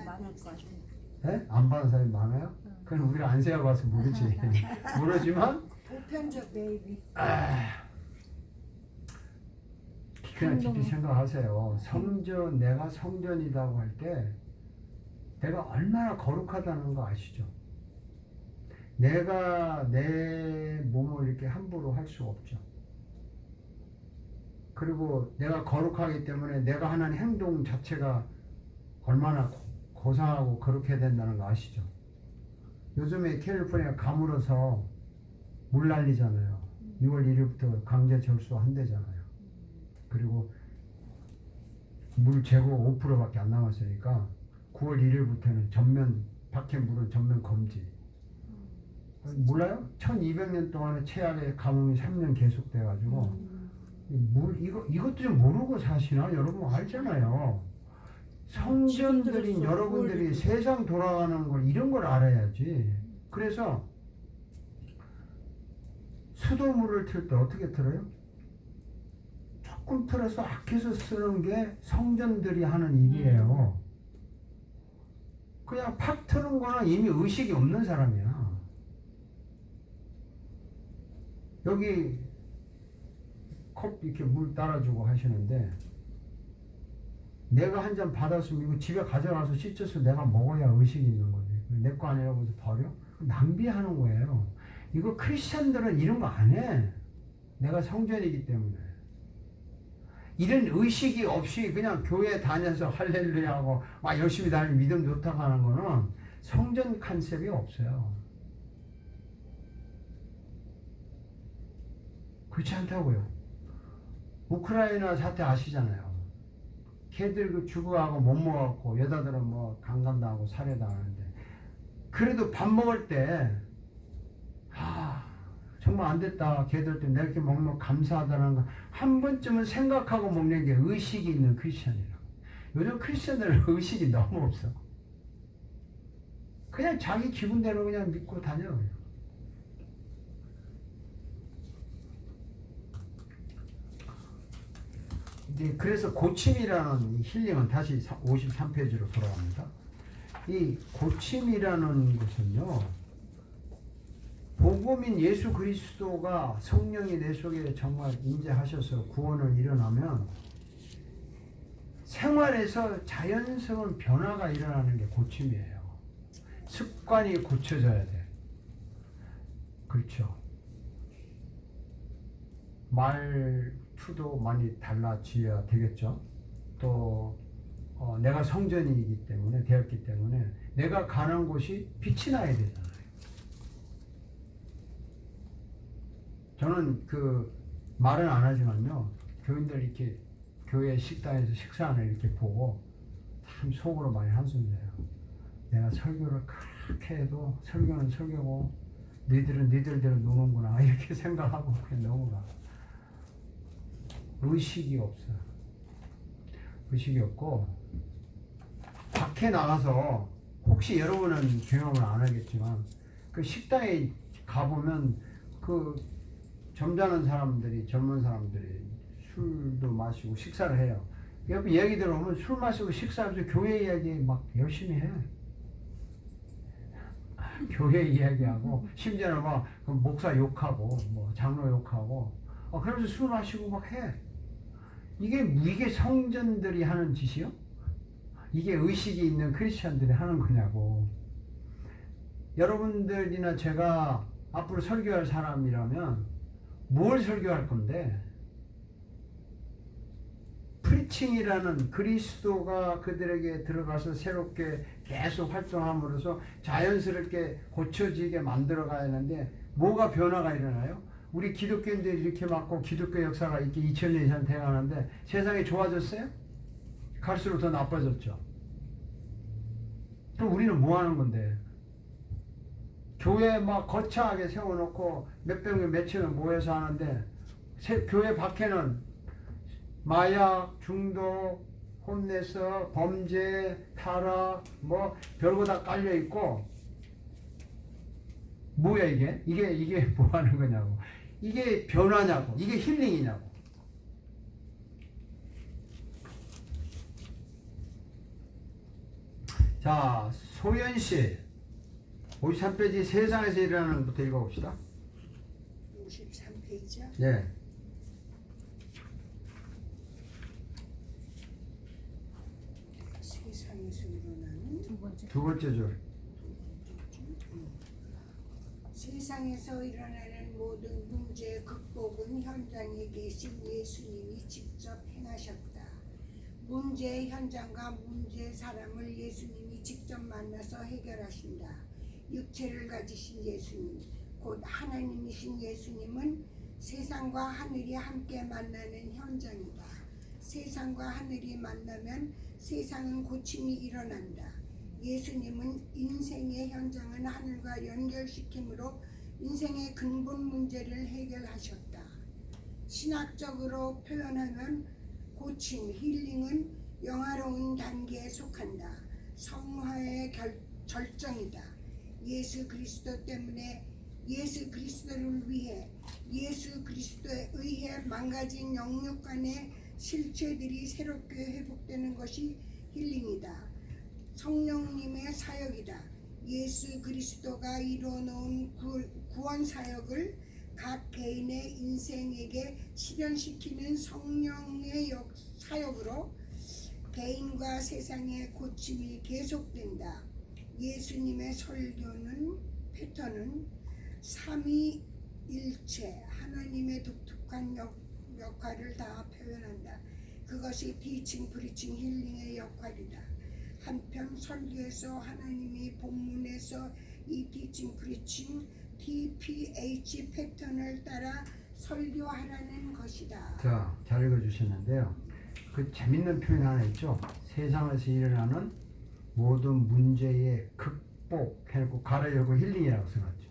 많을 것 같아요. 네? 안 받은 사람이 많아요? 그건 우리가 안 세어 봐서 모르지. 모르지만 보편적 베이비. 그냥 깊이 생각하세요. 성전, 내가 성전이라고 할 때 내가 얼마나 거룩하다는 거 아시죠? 내가 내 몸을 이렇게 함부로 할 수 없죠. 그리고 내가 거룩하기 때문에 내가 하는 행동 자체가 얼마나 고상하고 거룩해야 된다는 거 아시죠? 요즘에 캘리포니아 가물어서 물 날리잖아요. 6월 1일부터 강제 절수한대잖아요. 그리고 물 재고 5%밖에 안 남았으니까 9월 1일부터는 전면 밖에 물은 전면 금지. 몰라요? 1200년 동안의 최악의 가뭄이 3년 계속돼가지고 물 이것도 좀 모르고 사시나? 여러분 알잖아요. 성전들인 여러분들이 세상 돌아가는 걸 이런 걸 알아야지. 그래서 수도물을 틀 때 어떻게 틀어요? 조금 틀어서 아껴서 쓰는 게 성전들이 하는 일이에요. 그냥 팍 트는 거는 이미 의식이 없는 사람이야. 여기 컵 이렇게 물 따라주고 하시는데 내가 한 잔 받았으면 이거 집에 가져가서 씻어서 내가 먹어야 의식이 있는 거지. 내 거 아니라고 해서 버려? 낭비하는 거예요. 이거 크리스찬들은 이런 거 안 해. 내가 성전이기 때문에. 이런 의식이 없이 그냥 교회 다녀서 할렐루야 하고 막 열심히 다니는 믿음 좋다고 하는 거는 성전 컨셉이 없어요. 그렇지 않다고요. 우크라이나 사태 아시잖아요. 걔들 그 죽어가고 못 먹었고 여자들은 뭐 강간당하고 살해당하는데 그래도 밥 먹을 때 정말 안 됐다. 걔들 때문에 내가 이렇게 먹는 감사하다는 거 한 번쯤은 생각하고 먹는 게 의식이 있는 크리스천이라고. 요즘 크리스천들은 의식이 너무 없어. 그냥 자기 기분대로 그냥 믿고 다녀요. 이제 그래서 고침이라는 이 힐링은 다시 53페이지로 돌아갑니다. 이 고침이라는 것은요, 복음인 예수 그리스도가 성령이 내 속에 정말 임재하셔서 구원을 일어나면 생활에서 자연스러운 변화가 일어나는 게 고침이에요. 습관이 고쳐져야 돼. 그렇죠. 말투도 많이 달라져야 되겠죠. 또 내가 성전이기 때문에 되었기 때문에 내가 가는 곳이 빛이 나야 되잖아요. 저는 그 말은 안 하지만요, 교인들 이렇게 교회 식당에서 식사하는 이렇게 보고 참 속으로 많이 한숨 져요. 내가 설교를 그렇게 해도 설교는 설교고 너희들은 너희들대로 노는구나 이렇게 생각하고 그냥 넘어가. 의식이 없어요. 의식이 없고 밖에 나가서 혹시 여러분은 경험을 안 하겠지만 그 식당에 가보면 그 점잖은 사람들이, 젊은 사람들이 술도 마시고 식사를 해요. 옆에 얘기 들어오면 술 마시고 식사하면서 교회 이야기 막 열심히 해. 교회 이야기하고 심지어는 막 목사 욕하고 뭐 장로 욕하고 그러면서 술 마시고 막 해. 이게 성전들이 하는 짓이요? 이게 의식이 있는 크리스천들이 하는 거냐고. 여러분들이나 제가 앞으로 설교할 사람이라면 뭘 설교할 건데, 프리칭이라는 그리스도가 그들에게 들어가서 새롭게 계속 활동함으로써 자연스럽게 고쳐지게 만들어 가야 하는데 뭐가 변화가 일어나요? 우리 기독교인들이 이렇게 맞고 기독교 역사가 이렇게 2000년 이상 돼가는데 세상이 좋아졌어요? 갈수록 더 나빠졌죠. 그럼 우리는 뭐 하는 건데? 교회 막 거창하게 세워놓고 몇백 명, 몇천 명 모여서 하는데 교회 밖에는 마약, 중독, 홈레스, 범죄, 타락, 뭐 별거 다 깔려 있고, 뭐야 이게? 이게 뭐 하는 거냐고. 이게 변화냐고. 이게 힐링이냐고. 자, 소연 씨, 53페이지 세상에서 일어나는 것부터 읽어봅시다. 53페이지요? 네. 세상에서 일어나는 두 번째 줄. 세상에서 일어나는 모든 문제의 극복은 현장에 계신 예수님이 직접 행하셨다. 문제의 현장과 문제의 사람을 예수님이 직접 만나서 해결하신다. 육체를 가지신 예수님, 곧 하나님이신 예수님은 세상과 하늘이 함께 만나는 현장이다. 세상과 하늘이 만나면 세상은 고침이 일어난다. 예수님은 인생의 현장은 하늘과 연결시킴으로 인생의 근본 문제를 해결하셨다. 신학적으로 표현하면 고침, 힐링은 영화로운 단계에 속한다. 성화의 절정이다. 예수 그리스도 때문에, 예수 그리스도를 위해, 예수 그리스도에 의해 망가진 영육 간의 실체들이 새롭게 회복되는 것이 힐링이다. 성령님의 사역이다. 예수 그리스도가 이루어놓은 구원 사역을 각 개인의 인생에게 실현시키는 성령의 사역으로 개인과 세상의 고침이 계속된다. 예수님의 설교는 패턴은 삼위일체 하나님의 독특한 역할을 다 표현한다. 그것이 티칭, 프리칭, 힐링의 역할이다. 한편 설교에서 하나님이 본문에서 이 티칭, 프리칭, TPH 패턴을 따라 설교하라는 것이다. 자, 잘 읽어주셨는데요. 그 재밌는 표현 하나 있죠. 세상에서 일어나는 모든 문제의 극복 해놓고 가로 열고 힐링이라고 써놨죠.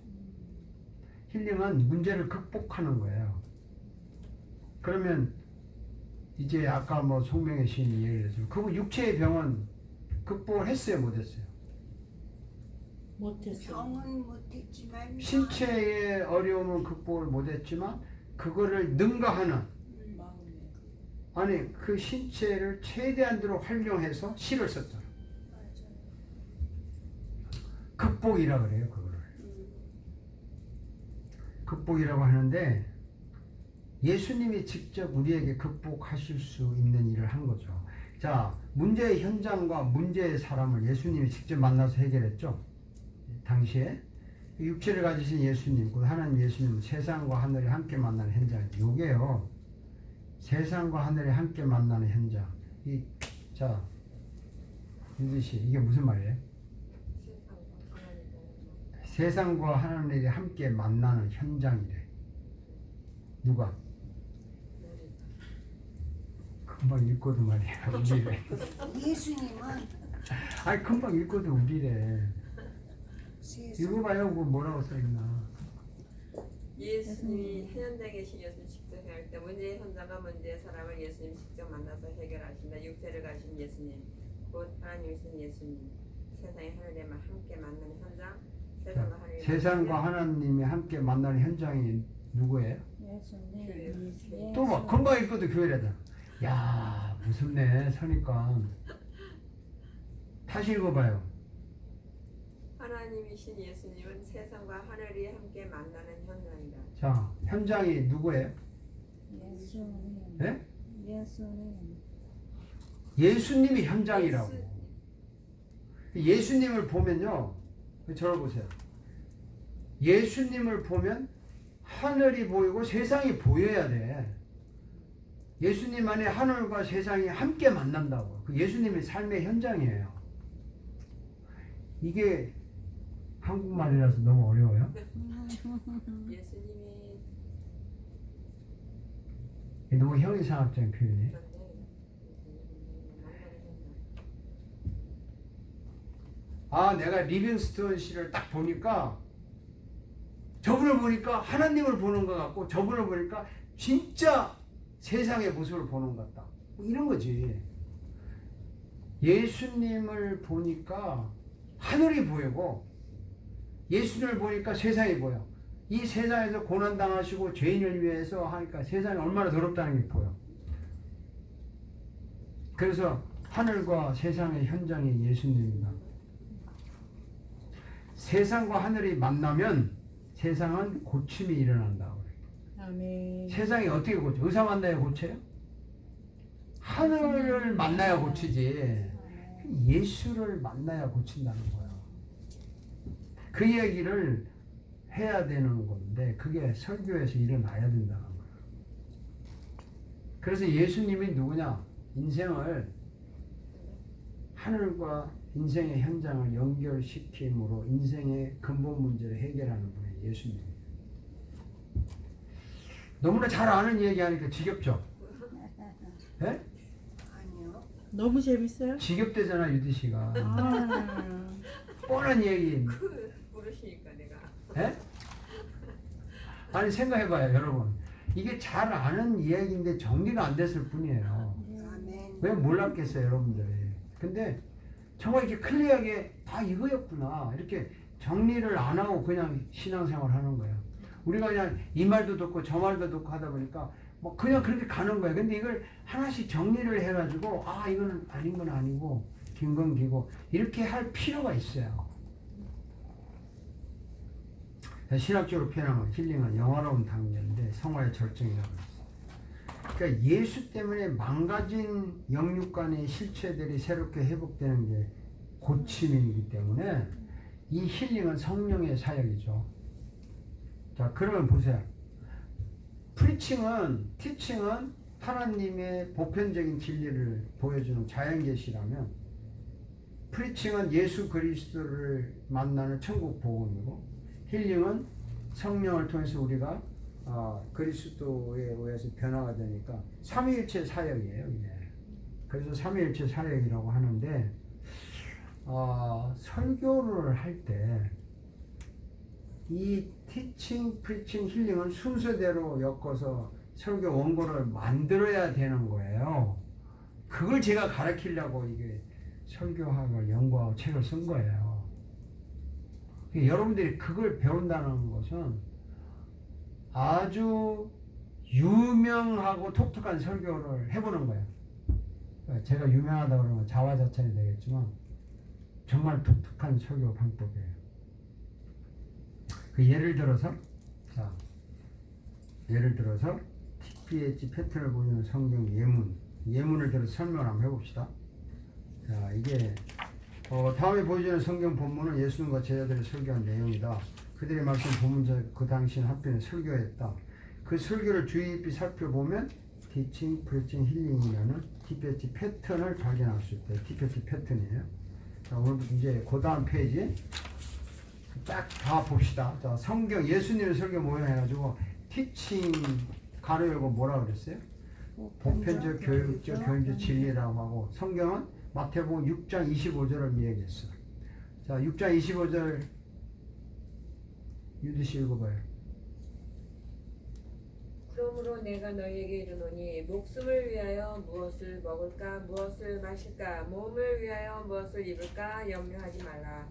힐링은 문제를 극복하는 거예요. 그러면 이제 아까 뭐 송명의 시인이 얘기를 했지만 그 육체의 병은 극복을 했어요, 못했어요? 못했어요. 병은 못했지만 신체의 어려움은 극복을 못했지만 그거를 능가하는 아니 그 신체를 최대한대로 활용해서 시를 썼잖아. 극복이라 그래요 그거를. 극복이라고 하는데 예수님이 직접 우리에게 극복하실 수 있는 일을 한 거죠. 자, 문제의 현장과 문제의 사람을 예수님이 직접 만나서 해결했죠. 당시에 육체를 가지신 예수님, 그 하나님 예수님은 세상과 하늘이 함께 만나는 현장이죠. 요게요. 세상과 하늘이 함께 만나는 현장. 자, 윤지 씨, 이게 무슨 말이에요? 세상과 하나님이 함께 만나는 현장이래. 누가? 금방 읽고도 말이야 우리래. 예수님은 아니 금방 읽고도 우리래. 세상 읽어봐요. 그거 뭐라고 써있나. 예수님이 현장에 계신 예수님 직접 행할 때 문제의 현장과 문제의 사람을 예수님 직접 만나서 해결하신다. 육체를 가신 예수님, 곧 하나님이신 예수님, 세상의 하늘에만 함께 만나는 현장, 세상과 하나님이 함께 만나는 현장이 누구예요? 예수님. 또 막 금방 읽고도 교회라다. 야 무섭네 서니까. 다시 읽어봐요. 하나님이신 예수님은 세상과 하늘이 함께 만나는 현장이다. 자 현장이 누구예요? 예수님. 예? 예수님. 예수님이 현장이라고. 예수님을 보면요. 저를 보세요. 예수님을 보면 하늘이 보이고 세상이 보여야 돼. 예수님 안에 하늘과 세상이 함께 만난다고. 그 예수님의 삶의 현장이에요. 이게 한국말이라서 너무 어려워요. 예수님이 너무 형이상학적인 표현이에요. 아, 내가 리빙스턴 씨를 딱 보니까 저분을 보니까 하나님을 보는 것 같고 저분을 보니까 진짜 세상의 모습을 보는 것 같다. 뭐 이런 거지. 예수님을 보니까 하늘이 보이고 예수님을 보니까 세상이 보여. 이 세상에서 고난당하시고 죄인을 위해서 하니까 세상이 얼마나 더럽다는 게 보여. 그래서 하늘과 세상의 현장이 예수님입니다. 세상과 하늘이 만나면 세상은 고침이 일어난다고 그래요. 아멘. 세상이 어떻게 고쳐? 의사 만나야 고쳐요? 하늘을 만나야 고치지. 예수를 만나야 고친다는 거예요. 그 얘기를 해야 되는 건데 그게 설교에서 일어나야 된다는 거예요. 그래서 예수님이 누구냐? 인생을 하늘과 인생의 현장을 연결시킴으로 인생의 근본 문제를 해결하는 분이 예수님. 너무나 잘 아는 얘기하니까 지겹죠? 네? 아니요. 너무 재밌어요? 지겹대잖아 유디 씨가. 아, 뻔한 얘기. 부르시니까 내가 네? 아니 생각해봐요 여러분. 이게 잘 아는 이야기인데 정리가 안 됐을 뿐이에요. 아멘. 왜 몰랐겠어요 여러분들이. 근데 정말 이렇게 클리어하게 다 이거였구나 이렇게 정리를 안 하고 그냥 신앙생활 하는 거예요. 우리가 그냥 이 말도 듣고 저 말도 듣고 하다 보니까 뭐 그냥 그렇게 가는 거예요. 근데 이걸 하나씩 정리를 해가지고 아 이거는 아닌 건 아니고 긴 건 기고 이렇게 할 필요가 있어요. 신학적으로 표현하면 힐링은 영화로운 단계인데 성화의 절정이라고 했어요. 그러니까 예수 때문에 망가진 영육간의 실체들이 새롭게 회복되는 게 고침이기 때문에 이 힐링은 성령의 사역이죠. 자, 그러면 보세요. 프리칭은, 티칭은 하나님의 보편적인 진리를 보여주는 자연계시라면 프리칭은 예수 그리스도를 만나는 천국 복음이고 힐링은 성령을 통해서 우리가 그리스도에 의해서 변화가 되니까 삼위일체 사역이에요. 이게. 그래서 삼위일체 사역이라고 하는데 설교를 할 때 이 티칭, 프리칭, 힐링은 순서대로 엮어서 설교 원고를 만들어야 되는 거예요. 그걸 제가 가르치려고 이게 설교학을 연구하고 책을 쓴 거예요. 여러분들이 그걸 배운다는 것은 아주 유명하고 독특한 설교를 해보는 거예요. 제가 유명하다 그러면 자화자찬이 되겠지만 정말 독특한 설교 방법이에요. 그 예를 들어서 TPH 패턴을 보여주는 성경 예문을 들어서 설명을 한번 해봅시다. 자, 이게 다음에 보여주는 성경 본문은 예수님과 제자들이 설교한 내용이다. 그들의 말씀 본문적 그 당시는 한편에 설교했다. 그 설교를 주의 깊이 살펴보면 티칭, 프리칭, 힐링이라는 TPH 패턴을 발견할 수 있다. TPH 패턴이에요. 자, 오늘부터 이제 그 다음 페이지 딱 다 봅시다. 자, 성경 예수님의 설교 모형해가지고 티칭 가로 열고 뭐라 그랬어요? 보편적, 교육적, 교육적 진리라고 하고 성경은 마태복음 6장 25절을 이야기했어. 자, 6장 25절 유디씨 읽어봐요. 그러므로 내가 너희에게 이르노니 목숨을 위하여 무엇을 먹을까 무엇을 마실까 몸을 위하여 무엇을 입을까 염려하지 말라.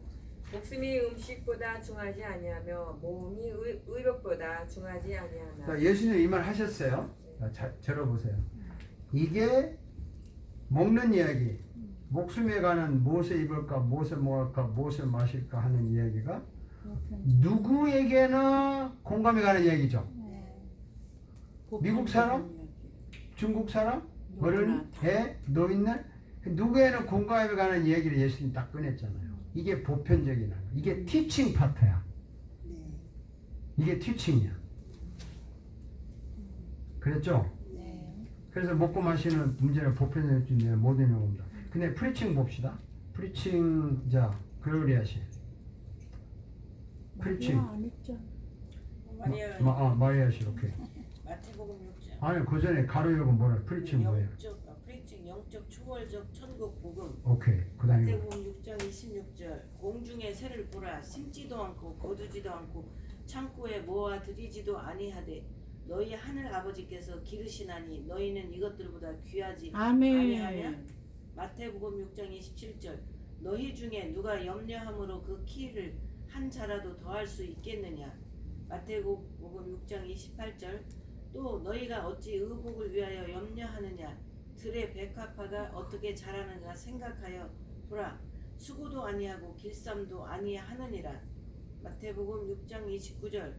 목숨이 음식보다 중하지 아니하며 몸이 의복보다 중하지 아니하나. 자, 예수님 이 말 하셨어요. 자, 들어보세요. 이게 먹는 이야기, 목숨에 관한 무엇을 입을까, 무엇을 먹을까, 무엇을 마실까 하는 이야기가 누구에게나 공감이 가는 이야기죠. 미국 사람, 중국 사람, 어른, 애, 노인들 누구에는 공감이 가는 이야기를 예수님 딱 꺼냈잖아요. 이게 보편적인 거. 이게 티칭 파트야. 이게 티칭이야. 그랬죠? 그래서 먹고 마시는 문제는 보편적인 모든 경우입니다. 근데 프리칭 봅시다. 프리칭 자 글로리아 씨. 프리칭. 안 했죠. 마리아 씨 오케이. 마태복음 6장. 아니 그 전에 가로 열고 뭐라 프리칭 뭐예요? 프리칭 영적 초월적 천국 복음. 오케이. 그다음에 마태복음 6장 26절 공중의 새를 보라 심지도 않고 거두지도 않고 창고에 모아 들이지도 아니하되 너희 하늘 아버지께서 기르시나니 너희는 이것들보다 귀하지 아니하냐. 아멘. 마태복음 6장 27절 너희 중에 누가 염려함으로 그 키를 한 자라도 더할 수 있겠느냐. 마태복음 6장 28절 또 너희가 어찌 의복을 위하여 염려하느냐. 들의 백합화가 어떻게 자라는가 생각하여 보라. 수고도 아니하고 길쌈도 아니하느니라. 마태복음 6장 29절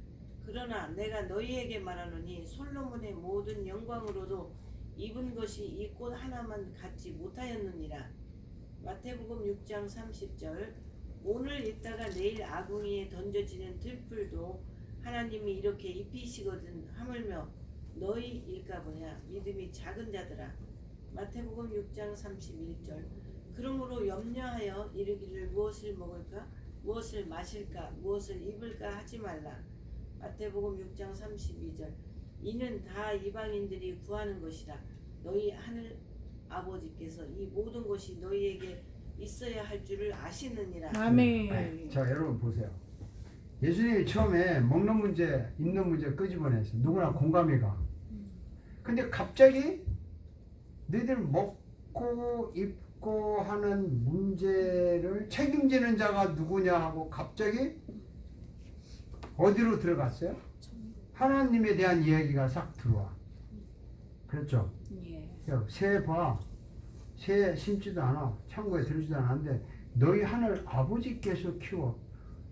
그러나 내가 너희에게 말하노니 솔로몬의 모든 영광으로도 입은 것이 이 꽃 하나만 갖지 못하였느니라. 마태복음 6장 30절 오늘 입다가 내일 아궁이에 던져지는 들풀도 하나님이 이렇게 입히시거든 하물며 너희 일까보냐 믿음이 작은 자들아. 마태복음 6장 31절 그러므로 염려하여 이르기를 무엇을 먹을까 무엇을 마실까 무엇을 입을까 하지 말라. 마태복음 6장 32절 이는 다 이방인들이 구하는 것이라. 너희 하늘 아버지께서 이 모든 것이 너희에게 있어야 할 줄을 아시느니라. 아멘. 자 여러분 보세요. 예수님이 처음에 먹는 문제, 입는 문제 끄집어냈어. 누구나 공감이 가. 근데 갑자기 너희들 먹고 입고 하는 문제를 책임지는 자가 누구냐 하고 갑자기 어디로 들어갔어요? 하나님에 대한 이야기가 싹 들어와. 그렇죠? 예. 새 심지도 않아. 창고에 들지도 않았는데 너희 하늘 아버지께서 키워.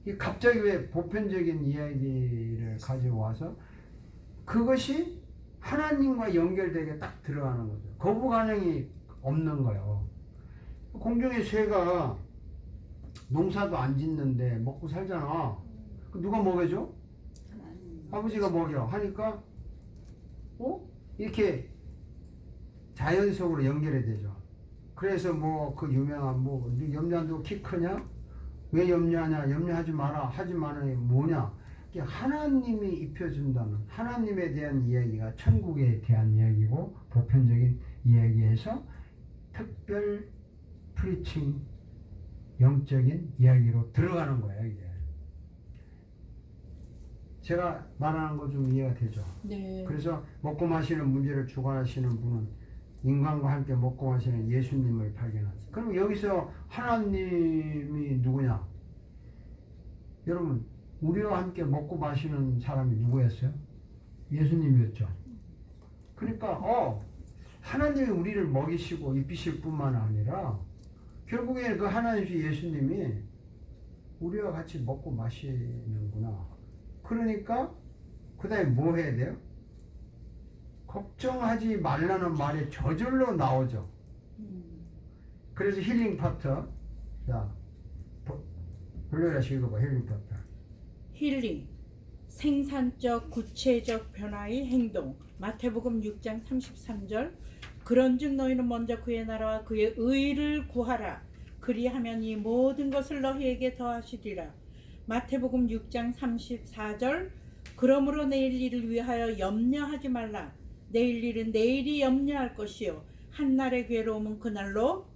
이 갑자기 왜 보편적인 이야기를 가지고 와서 그것이 하나님과 연결되게 딱 들어가는 거죠. 거부 가능이 없는 거예요. 공중의 새가 농사도 안 짓는데 먹고 살잖아. 누가 먹여줘? 아버지가 먹여 하니까 이렇게 자연 속으로 연결이 되죠. 그래서 뭐 그 유명한 염려한다고 키 크냐? 왜 염려하냐? 염려하지 마라. 하지 마는 게 뭐냐? 하나님이 입혀준다는 하나님에 대한 이야기가 천국에 대한 이야기고 보편적인 이야기에서 특별 프리칭 영적인 이야기로 들어가는 거예요. 이게 제가 말하는 거 좀 이해가 되죠? 네. 그래서 먹고 마시는 문제를 주관하시는 분은 인간과 함께 먹고 마시는 예수님을 발견하세요. 그럼 여기서 하나님이 누구냐? 여러분 우리와 함께 먹고 마시는 사람이 누구였어요? 예수님이었죠. 그러니까 하나님이 우리를 먹이시고 입히실 뿐만 아니라 결국에 그 하나님이신 예수님이 우리와 같이 먹고 마시는구나. 그러니까 그 다음에 뭐 해야 돼요? 걱정하지 말라는 말이 저절로 나오죠. 그래서 힐링 파트. 자, 블루라 읽어봐. 힐링 파트. 힐링, 생산적 구체적 변화의 행동. 마태복음 6장 33절. 그런즉 너희는 먼저 그의 나라와 그의 의를 구하라. 그리하면 이 모든 것을 너희에게 더하시리라. 마태복음 6장 34절. 그러므로 내일 일을 위하여 염려하지 말라. 내일 일은 내일이 염려할 것이요 한날의 괴로움은 그날로